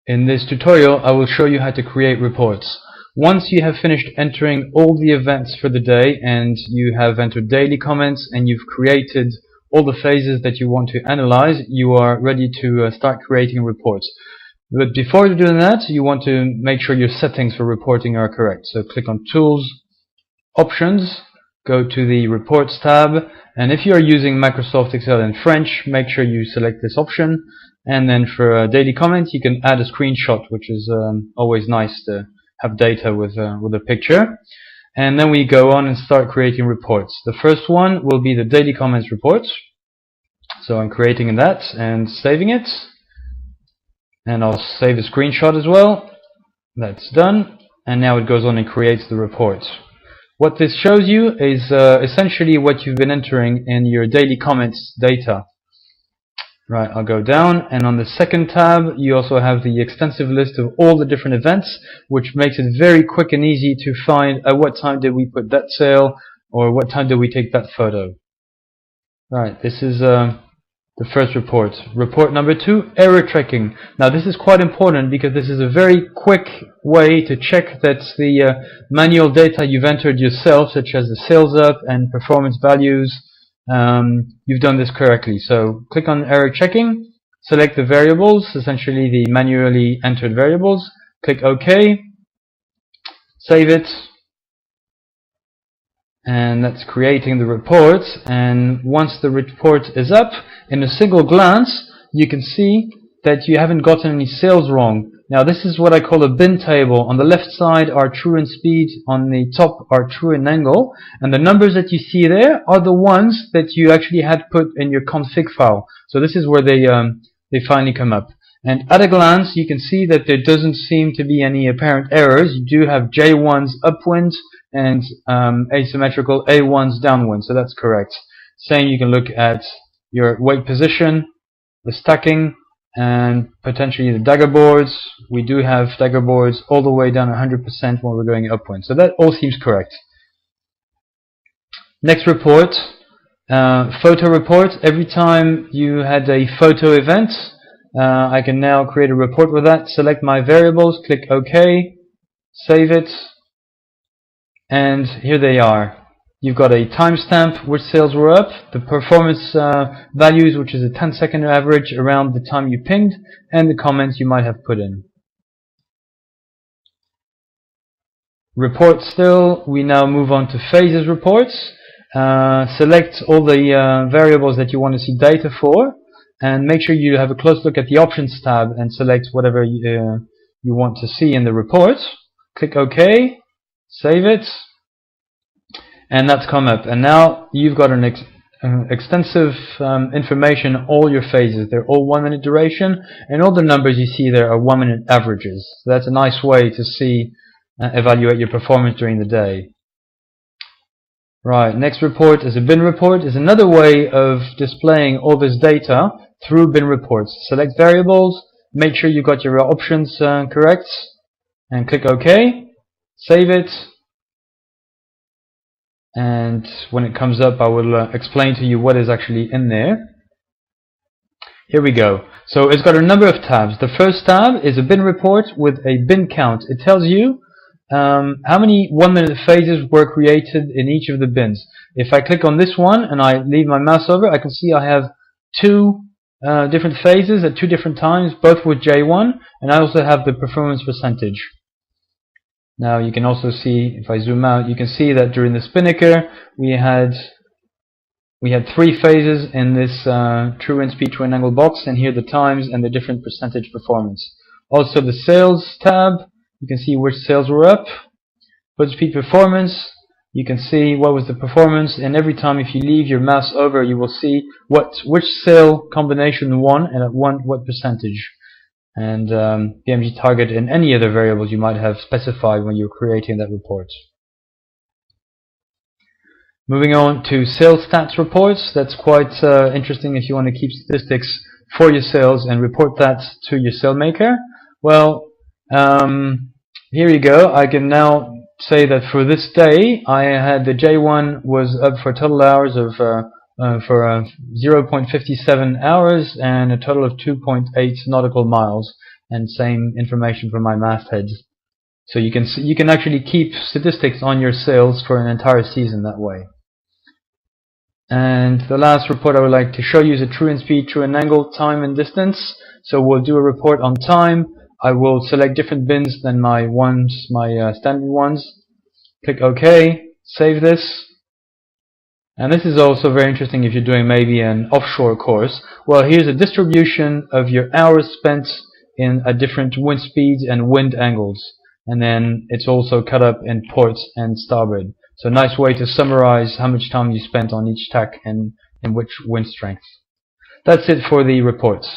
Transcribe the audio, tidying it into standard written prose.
In this tutorial, I will show you how to create reports. Once you have finished entering all the events for the day and you have entered daily comments and you've created all the phases that you want to analyze, you are ready to start creating reports. But before doing that, you want to make sure your settings for reporting are correct. So click on Tools, Options, go to the Reports tab, and if you are using Microsoft Excel in French, make sure you select this option. And then for a daily comment, you can add a screenshot, which is always nice to have data with a picture. And then we go on and start creating reports. The first one will be the daily comments report. So I'm creating that and saving it. And I'll save a screenshot as well. That's done. And now it goes on and creates the report. What this shows you is essentially what you've been entering in your daily comments data. Right, I'll go down, and on the second tab you also have the extensive list of all the different events, which makes it very quick and easy to find at what time did we put that sale or what time did we take that photo. Right, this is the first report. Report number 2, error tracking. Now this is quite important because this is a very quick way to check that the manual data you've entered yourself, such as the sales up and performance values, you've done this correctly. So click on error checking, select the variables, essentially the manually entered variables, click OK, save it, and that's creating the report. And once the report is up, in a single glance you can see that you haven't gotten any sales wrong. Now this is what I call a bin table. On the left side are true in speed, on the top are true in angle, and the numbers that you see there are the ones that you actually had put in your config file. So this is where they finally come up. And at a glance you can see that there doesn't seem to be any apparent errors. You do have J1s upwind and asymmetrical A1s downwind, so that's correct. Same, you can look at your weight position, the stacking, and potentially the dagger boards. We do have dagger boards all the way down 100% when we're going upwind. So that all seems correct. Next report, photo report. Every time you had a photo event, I can now create a report with that. Select my variables, click OK, save it, and here they are. You've got a timestamp which sales were up, the performance values, which is a 10-second average around the time you pinged, and the comments you might have put in. Report still, we now move on to phases reports. Select all the variables that you want to see data for, and make sure you have a close look at the options tab and select whatever you want to see in the report. Click OK, save it. And that's come up, and now you've got an extensive information on all your phases. They're all 1 minute duration, and all the numbers you see there are 1 minute averages. So that's a nice way to see, evaluate your performance during the day. Right, next report is a bin report. Is another way of displaying all this data through bin reports. Select variables, make sure you got your options correct, and click OK, save it. And when it comes up, I will explain to you what is actually in there. Here we go. So it's got a number of tabs. The first tab is a bin report with a bin count. It tells you how many 1 minute phases were created in each of the bins. If I click on this one and I leave my mouse over, I can see I have 2 different phases at 2 different times, both with J1, and I also have the performance percentage. Now you can also see, if I zoom out, you can see that during the spinnaker we had 3 phases in this true in speed, true in angle box, and here the times and the different percentage performance. Also the sales tab, you can see which sales were up. Foot speed performance, you can see what was the performance, and every time if you leave your mouse over you will see which sale combination won and at what percentage. And PMG target and any other variables you might have specified when you're creating that report. Moving on to sales stats reports. That's quite interesting if you want to keep statistics for your sales and report that to your sale maker. Well, here you go. I can now say that for this day I had the J1 was up for total hours of for 0.57 hours and a total of 2.8 nautical miles. and same information for my mastheads. So you can actually keep statistics on your sails for an entire season that way. And the last report I would like to show you is a true in speed, true in angle, time and distance. So we'll do a report on time. I will select different bins than my standard ones. Click OK, save this. And this is also very interesting if you're doing maybe an offshore course. Well, here's a distribution of your hours spent in a different wind speeds and wind angles. And then it's also cut up in port and starboard. So a nice way to summarize how much time you spent on each tack and in which wind strength. That's it for the reports.